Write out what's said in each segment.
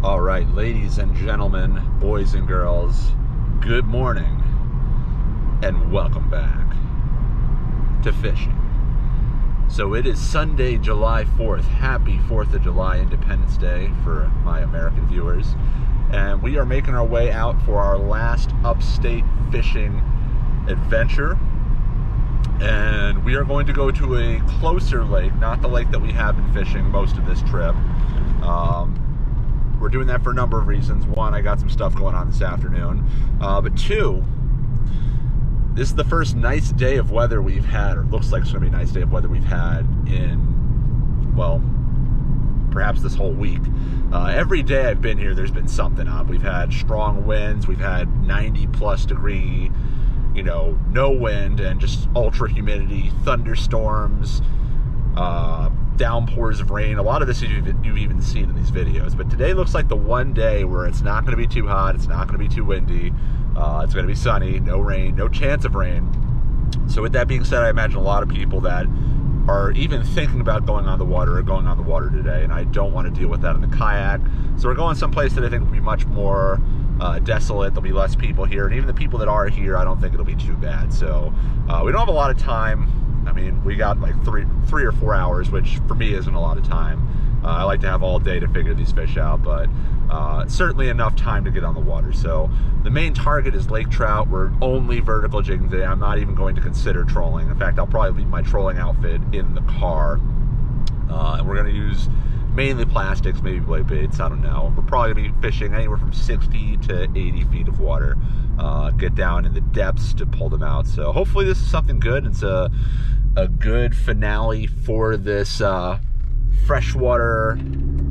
All right, ladies and gentlemen, boys and girls, good morning and welcome back to Fishing. So it is Sunday, July 4th. Happy 4th of July, Independence Day for my American viewers. And we are making our way out for our last upstate fishing adventure. And we are going to go to a closer lake, not the lake that we have been fishing most of this trip. We're doing that for a number of reasons. One, I got some stuff going on this afternoon. But two, this is the first nice day of weather we've had, or looks like it's going to be a nice day of weather we've had in, well, perhaps this whole week. Every day I've been here, there's been something up. We've had strong winds. We've had 90-plus degree, no wind, and just ultra humidity, thunderstorms, downpours of rain. A lot of this you've even seen in these videos, but today looks like the one day where it's not going to be too hot, it's not going to be too windy, it's going to be sunny, no rain, no chance of rain. So with that being said, I imagine a lot of people that are even thinking about going on the water are going on the water today, and I don't want to deal with that in the kayak. So we're going someplace that I think will be much more desolate. There'll be less people here, and even the people that are here, I don't think it'll be too bad. So we don't have a lot of time. I mean, we got like three or 4 hours, which for me isn't a lot of time. I like to have all day to figure these fish out, but certainly enough time to get on the water. So the main target is Lake Trout. We're only vertical jigging today. I'm not even going to consider trolling. In fact, I'll probably leave my trolling outfit in the car. And we're going to use mainly plastics, maybe blade baits, I don't know. We're probably going to be fishing anywhere from 60 to 80 feet of water. Get down in the depths to pull them out. So hopefully this is something good. It's a good finale for this freshwater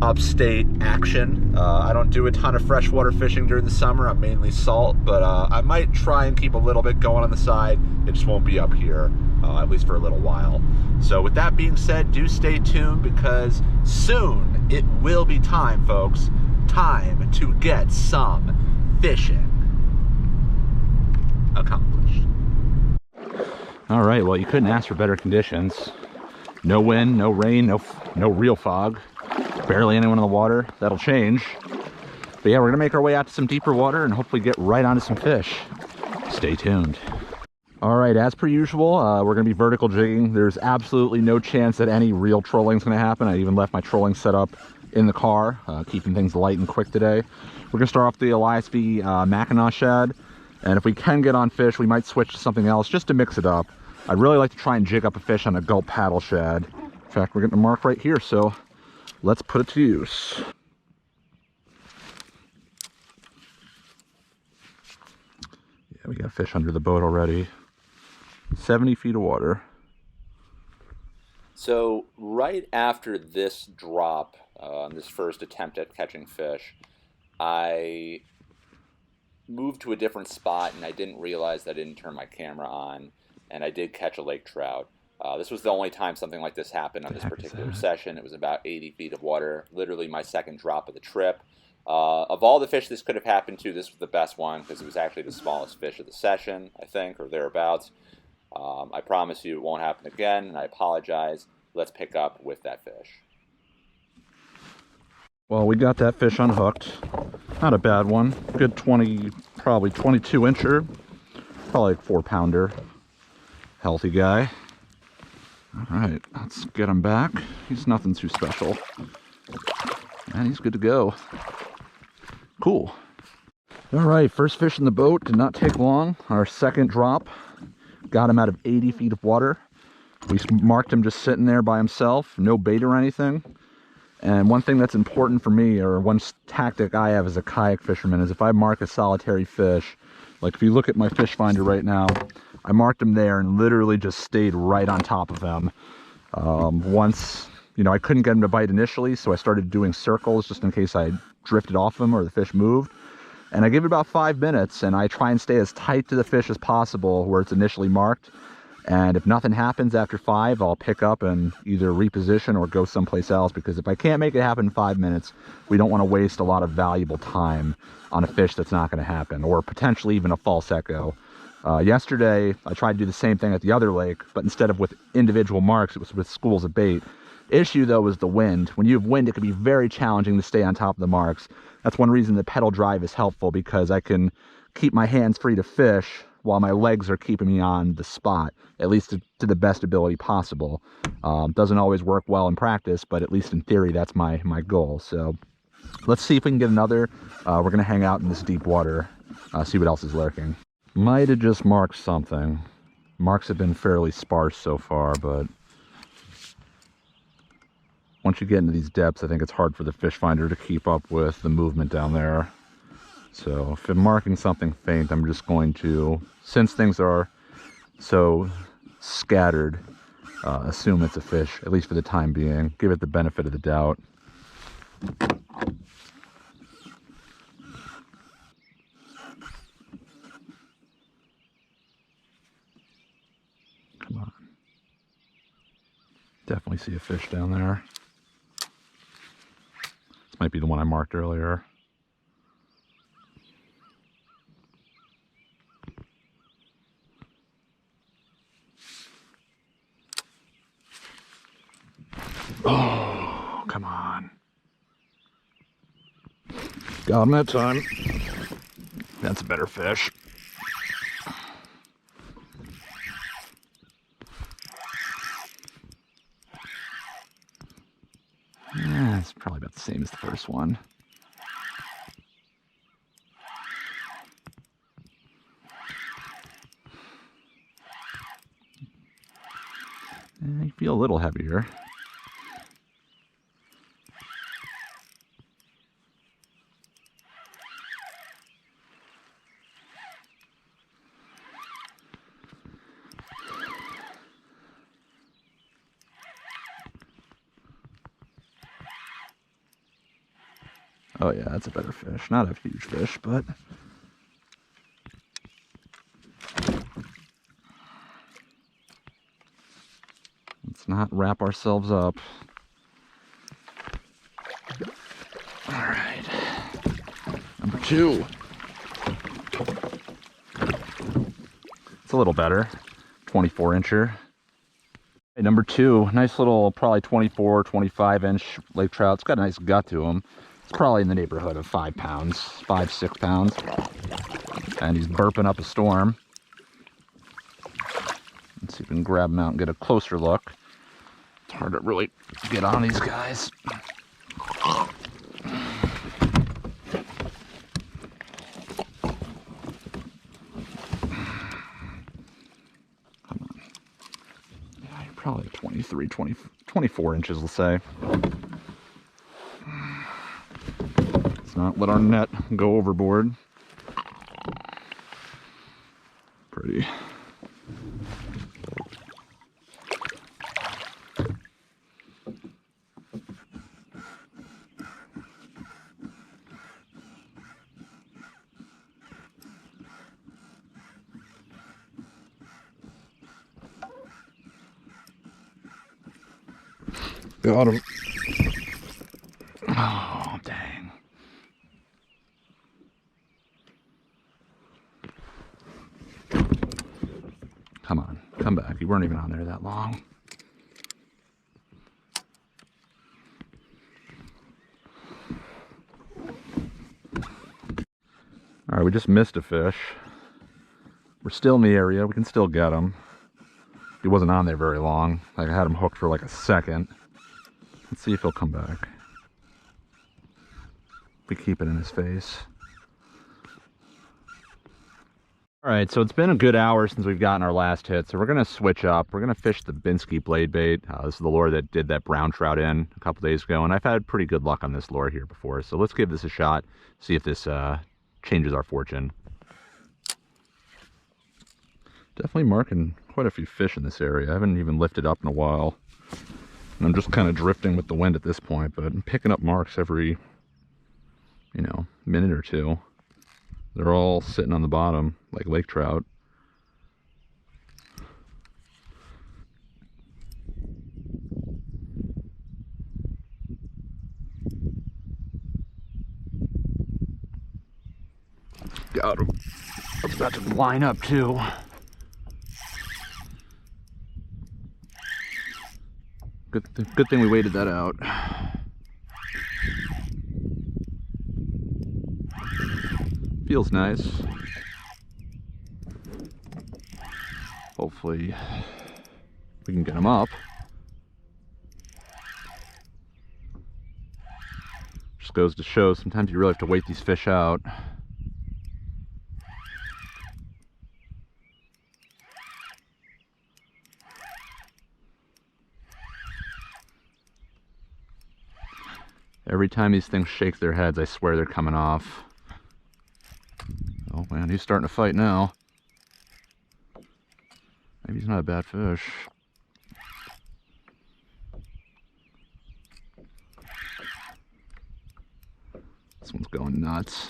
upstate action. I don't do a ton of freshwater fishing during the summer. I'm mainly salt, but I might try and keep a little bit going on the side. It just won't be up here, at least for a little while. So with that being said, do stay tuned, because soon it will be time, folks. Time to get some fishing accomplished. All right, well, you couldn't ask for better conditions. No wind, no rain, no real fog. Barely anyone in the water. That'll change. But yeah, we're gonna make our way out to some deeper water and hopefully get right onto some fish. Stay tuned. All right, as per usual, we're gonna be vertical jigging. There's absolutely no chance that any real trolling is gonna happen. I even left my trolling setup in the car, keeping things light and quick today. We're gonna start off the Elias V Mackinac shad. And if we can get on fish, we might switch to something else just to mix it up. I'd really like to try and jig up a fish on a gulp paddle shad. In fact, we're getting a mark right here, so let's put it to use. Yeah, we got fish under the boat already. 70 feet of water. So right after this drop, this first attempt at catching fish, I moved to a different spot, and I didn't realize that I didn't turn my camera on, and I did catch a lake trout. This was the only time something like this happened on this particular session. It was about 80 feet of water, literally my second drop of the trip. Of all the fish this could have happened to, this was the best one, because it was actually the smallest fish of the session, I think, or thereabouts. I promise you it won't happen again, and I apologize. Let's pick up with that fish. Well, we got that fish unhooked. Not a bad one. Good 20, probably 22 incher. Probably like 4-pounder. Healthy guy. All right, let's get him back. He's nothing too special. And he's good to go. Cool. All right, first fish in the boat. Did not take long. Our second drop. Got him out of 80 feet of water. We marked him just sitting there by himself. No bait or anything. And one thing that's important for me, or one tactic I have as a kayak fisherman, is if I mark a solitary fish, like if you look at my fish finder right now, I marked him there and literally just stayed right on top of him. Once, I couldn't get him to bite initially, so I started doing circles just in case I drifted off him or the fish moved. And I give it about 5 minutes, and I try and stay as tight to the fish as possible where it's initially marked. And if nothing happens after 5, I'll pick up and either reposition or go someplace else, because if I can't make it happen in 5 minutes, we don't want to waste a lot of valuable time on a fish that's not going to happen, or potentially even a false echo. Yesterday, I tried to do the same thing at the other lake, but instead of with individual marks, it was with schools of bait. Issue though is the wind. When you have wind, it can be very challenging to stay on top of the marks. That's one reason the pedal drive is helpful, because I can keep my hands free to fish while my legs are keeping me on the spot, at least to the best ability possible. Doesn't always work well in practice, but at least in theory, that's my goal. So let's see if we can get another. We're gonna hang out in this deep water, see what else is lurking. Might have just marked something. Marks have been fairly sparse so far, but once you get into these depths, I think it's hard for the fish finder to keep up with the movement down there. So if I'm marking something faint, I'm just going to, since things are so scattered, assume it's a fish, at least for the time being. Give it the benefit of the doubt. Come on. Definitely see a fish down there. This might be the one I marked earlier. Oh, come on. Got him that time. That's a better fish. Yeah, it's probably about the same as the first one. I feel a little heavier. Oh yeah, that's a better fish. Not a huge fish, but let's not wrap ourselves up. All right, number 2. It's a little better, 24-incher. Hey, number 2, nice little, probably 24, 25-inch lake trout. It's got a nice gut to him. It's probably in the neighborhood of 5 pounds, 5-6 pounds. And he's burping up a storm. Let's see if we can grab him out and get a closer look. It's hard to really get on these guys. Come on. Yeah, you're probably 23, 24 inches, let's say. Not let our net go overboard. Pretty. Got him. Oh, dang. Come on, come back. You weren't even on there that long. All right, we just missed a fish. We're still in the area. We can still get him. He wasn't on there very long. Like, I had him hooked for like a second. Let's see if he'll come back. We keep it in his face. All right, so it's been a good hour since we've gotten our last hit, so we're going to switch up. We're going to fish the Binsky blade bait. This is the lure that did that brown trout in a couple days ago, and I've had pretty good luck on this lure here before, so let's give this a shot, see if this changes our fortune. Definitely marking quite a few fish in this area. I haven't even lifted up in a while, and I'm just kind of drifting with the wind at this point, but I'm picking up marks every, minute or two. They're all sitting on the bottom, like lake trout. Got him. I was about to line up too. Good thing we waited that out. Feels nice. Hopefully we can get him up. Just goes to show sometimes you really have to wait these fish out. Every time these things shake their heads, I swear they're coming off. Oh man, he's starting to fight now. Maybe he's not a bad fish. This one's going nuts.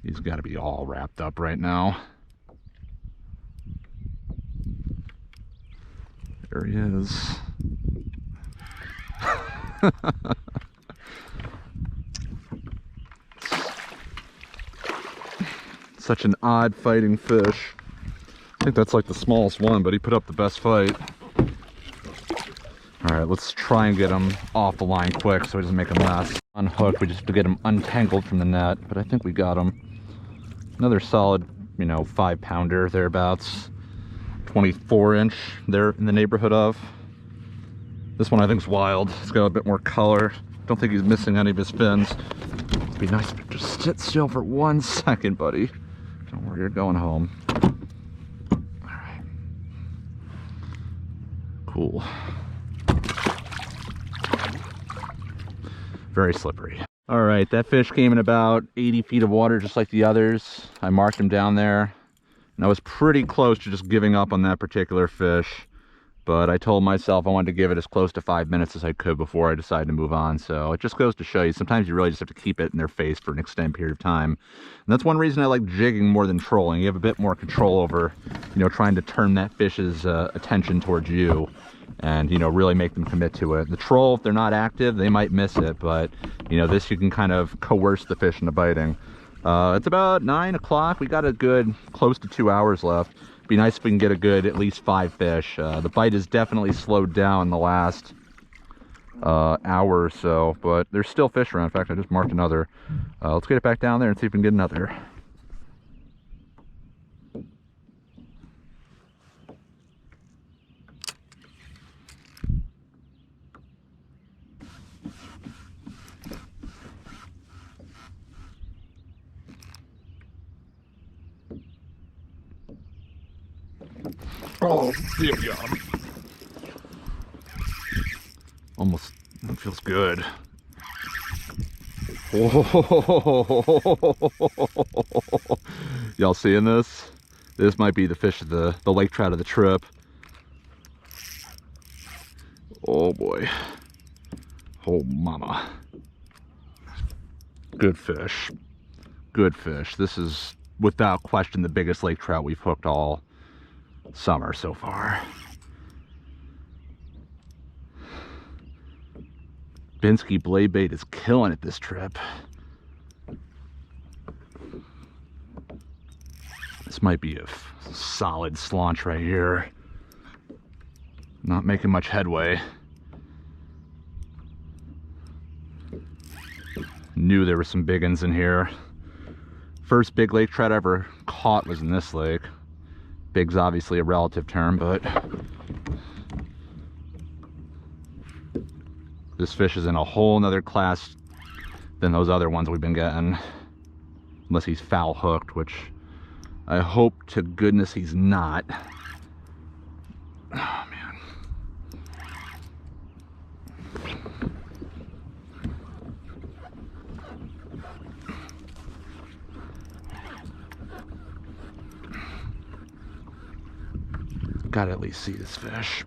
He's got to be all wrapped up right now. There he is. Such an odd fighting fish. I think that's like the smallest one, but he put up the best fight. All right, let's try and get him off the line quick so he doesn't make a mess. Unhook, we just have to get him untangled from the net, but I think we got him. Another solid, 5-pounder thereabouts. 24-inch there in the neighborhood of. This one I think is wild. It's got a bit more color. Don't think he's missing any of his fins. It'd be nice if you just sit still for 1 second, buddy. Don't worry, you're going home. All right. Cool. Very slippery. All right, that fish came in about 80 feet of water just like the others. I marked him down there, and I was pretty close to just giving up on that particular fish, but I told myself I wanted to give it as close to 5 minutes as I could before I decided to move on. So it just goes to show you, sometimes you really just have to keep it in their face for an extended period of time. And that's one reason I like jigging more than trolling. You have a bit more control over, trying to turn that fish's attention towards you and, really make them commit to it. The troll, if they're not active, they might miss it, but, this you can kind of coerce the fish into biting. It's about 9 o'clock. We got a good close to 2 hours left. Be nice if we can get a good at least 5 fish. The bite has definitely slowed down the last hour or so, but there's still fish around. In fact, I just marked another. Let's get it back down there and see if we can get another. Oh, yeah. Almost, that feels good. Y'all seeing this? This might be the fish of the lake trout of the trip. Oh boy. Oh mama. Good fish. Good fish. This is without question the biggest lake trout we've hooked all summer so far. Binsky blade bait is killing it this trip. This might be a solid slaunch right here. Not making much headway. Knew there were some big ones in here. First big lake trout I ever caught was in this lake. Big's obviously a relative term, but this fish is in a whole nother class than those other ones we've been getting. Unless he's foul hooked, which I hope to goodness he's not. Oh man. Gotta at least see this fish.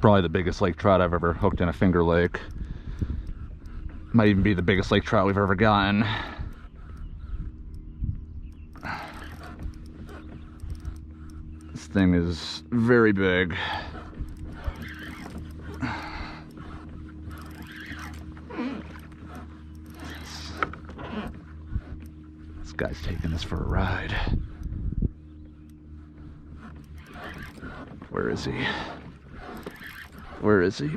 probably the biggest lake trout I've ever hooked in a Finger Lake. Might even be the biggest lake trout we've ever gotten. This thing is very big. This guy's taking us for a ride. Where is he? Where is he?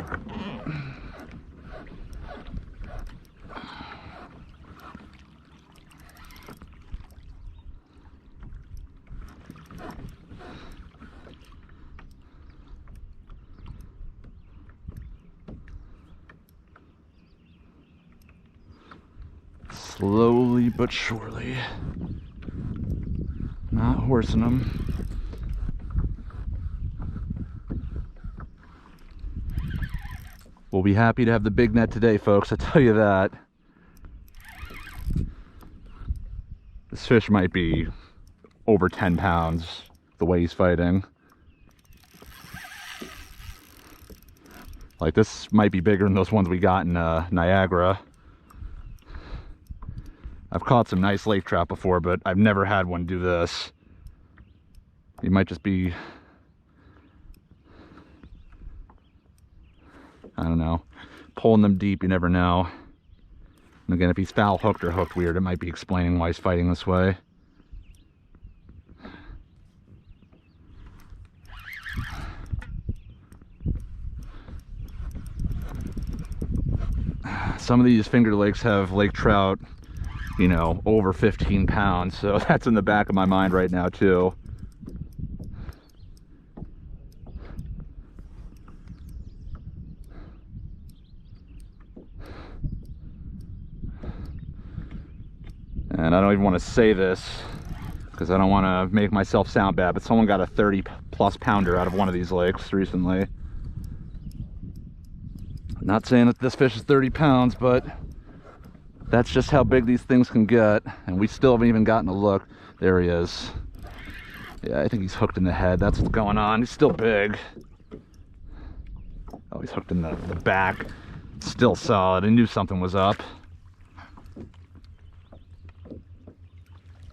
Slowly but surely. Not horsing him. We'll be happy to have the big net today, folks, I tell you that. This fish might be over 10 pounds the way he's fighting. Like, this might be bigger than those ones we got in Niagara. I've caught some nice lake trout before, but I've never had one do this. He might just be, I don't know, pulling them deep, you never know. And again, if he's foul hooked or hooked weird, it might be explaining why he's fighting this way. Some of these Finger Lakes have lake trout, you know, over 15 pounds, so that's in the back of my mind right now too. And I don't even want to say this because I don't want to make myself sound bad, but someone got a 30+ pounder out of one of these lakes recently. Not saying that this fish is 30 pounds, but that's just how big these things can get. And we still haven't even gotten a look. There he is. Yeah, I think he's hooked in the head. That's what's going on. He's still big. Oh, he's hooked in the back. Still solid. I knew something was up.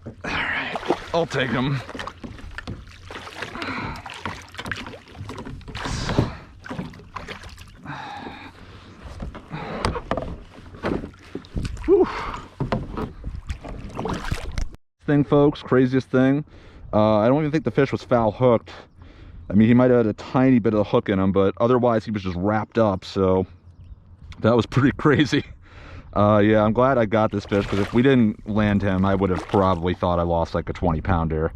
All right, I'll take him. Whew. Thing, folks, craziest thing. I don't even think the fish was foul hooked. I mean, he might have had a tiny bit of a hook in him, but otherwise he was just wrapped up, so that was pretty crazy. Yeah, I'm glad I got this fish, because if we didn't land him, I would have probably thought I lost like a 20 pounder.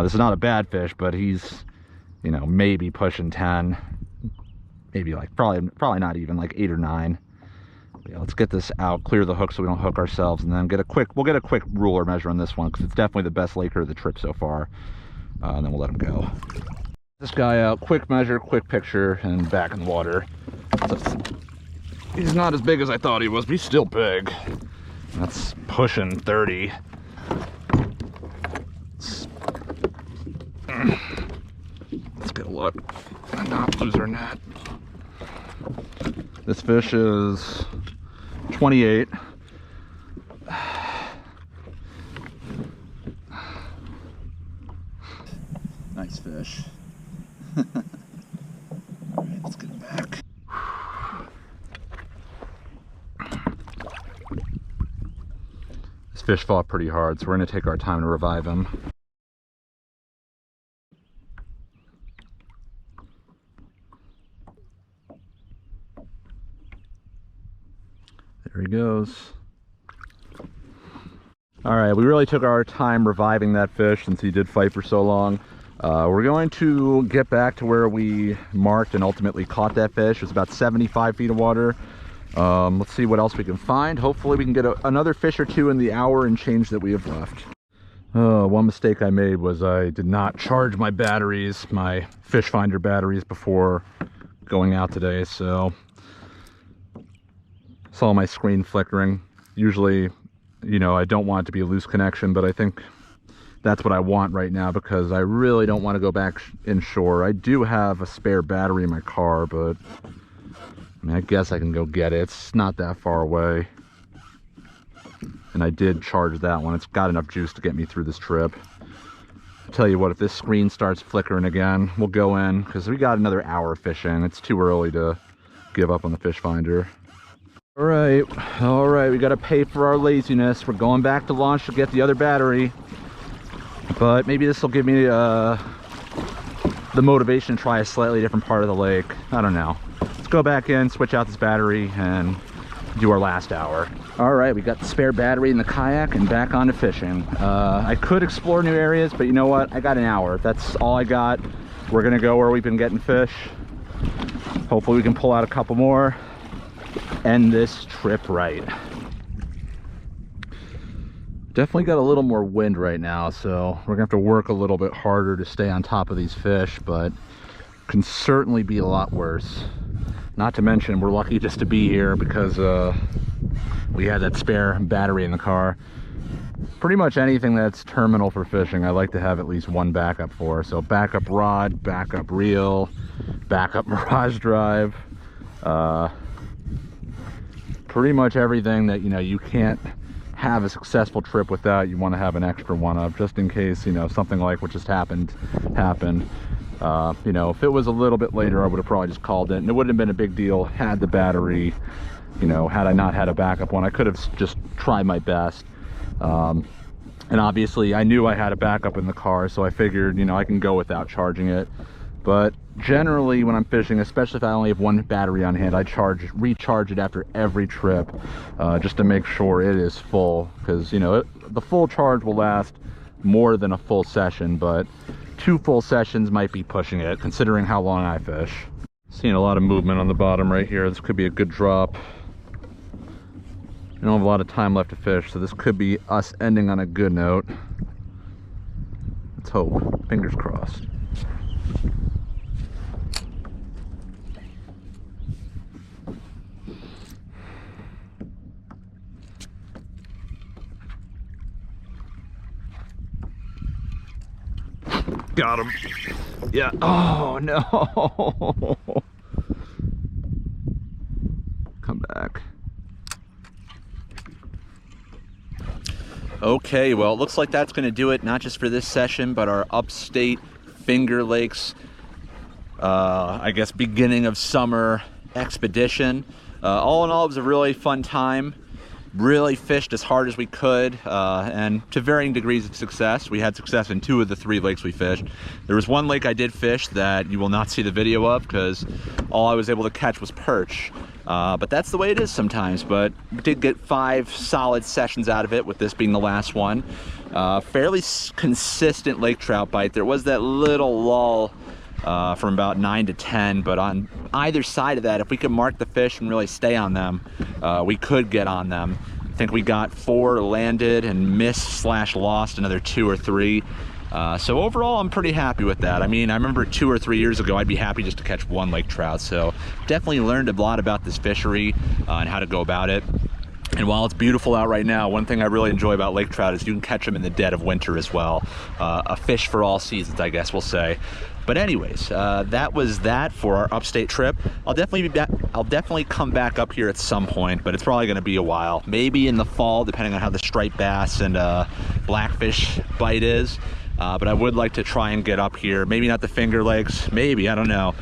This is not a bad fish, but he's, you know, maybe pushing 10, maybe like probably not even, like 8 or 9. But yeah, let's get this out, clear the hook so we don't hook ourselves, and then we'll get a quick ruler measure on this one, because it's definitely the best laker of the trip so far. And then we'll let him go. This guy out, quick measure, quick picture, and back in the water. So he's not as big as I thought he was, but he's still big. That's pushing 30. Let's get a look and not lose our net. This fish is 28. Nice fish. All right, let's get him back. This fish fought pretty hard, so we're going to take our time to revive him. There he goes. All right, we really took our time reviving that fish since he did fight for so long. We're going to get back to where we marked and ultimately caught that fish. It was about 75 feet of water. Let's see what else we can find. Hopefully we can get another fish or two in the hour and change that we have left. One mistake I made was I did not charge my batteries, my fish finder batteries, before going out today, so saw my screen flickering. Usually, you know, I don't want it to be a loose connection, but I think that's what I want right now, because I really don't want to go back inshore. I do have a spare battery in my car, but I mean, I guess I can go get it. It's not that far away. And I did charge that one. It's got enough juice to get me through this trip. I'll tell you what, if this screen starts flickering again, we'll go in, because we got another hour of fishing. It's too early to give up on the fish finder. All right, we got to pay for our laziness. We're going back to launch to get the other battery. But maybe this will give me the motivation to try a slightly different part of the lake. I don't know. Let's go back in, switch out this battery, and do our last hour. All right, we got the spare battery in the kayak and back on to fishing. I could explore new areas, but you know what? I got an hour. That's all I got. We're gonna go where we've been getting fish. Hopefully we can pull out a couple more. End this trip right. Definitely got a little more wind right now, so we're gonna have to work a little bit harder to stay on top of these fish, but can certainly be a lot worse. Not to mention, we're lucky just to be here because we had that spare battery in the car. Pretty much anything that's terminal for fishing, I like to have at least one backup for. So backup rod, backup reel, backup Mirage Drive. Pretty much everything that, you know, you can't have a successful trip without, you want to have an extra one of, just in case, you know, something like what just happened. You know, if it was a little bit later, I would have probably just called it, and it wouldn't have been a big deal had the battery, you know, had I not had a backup one. I could have just tried my best. And obviously I knew I had a backup in the car, so I figured, you know, I can go without charging it. But generally when I'm fishing, especially if I only have one battery on hand, I recharge it after every trip, just to make sure it is full, because, you know, the full charge will last more than a full session, but 2 full sessions might be pushing it, considering how long I fish. Seeing a lot of movement on the bottom right here. This could be a good drop. I don't have a lot of time left to fish, so this could be us ending on a good note. Let's hope. Fingers crossed. Got him. Yeah. Oh, no. Come back. Okay, well, it looks like that's going to do it, not just for this session, but our Upstate Finger Lakes, I guess, beginning of summer expedition. All in all, it was a really fun time. Really fished as hard as we could, and to varying degrees of success. We had success in 2 of the 3 lakes we fished. There was one lake I did fish that you will not see the video of because all I was able to catch was perch. But that's the way it is sometimes. But we did get 5 solid sessions out of it, with this being the last one. Fairly consistent lake trout bite. There was that little lull from about 9 to 10, but on either side of that, if we could mark the fish and really stay on them, we could get on them. I think we got 4 landed and missed/lost another 2 or 3. So overall, I'm pretty happy with that. I mean, I remember 2 or 3 years ago, I'd be happy just to catch 1 lake trout. So definitely learned a lot about this fishery and how to go about it. And while it's beautiful out right now, one thing I really enjoy about lake trout is you can catch them in the dead of winter as well. A fish for all seasons, I guess we'll say. But anyways, that was that for our Upstate trip. I'll definitely come back up here at some point, but it's probably going to be a while. Maybe in the fall, depending on how the striped bass and blackfish bite is. But I would like to try and get up here. Maybe not the Finger Lakes, maybe, I don't know.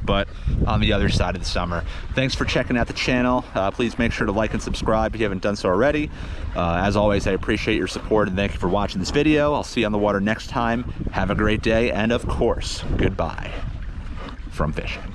But on the other side of the summer. Thanks for checking out the channel. Please make sure to like and subscribe if you haven't done so already. As always, I appreciate your support and thank you for watching this video. I'll see you on the water next time. Have a great day, and of course, goodbye from Fishin'.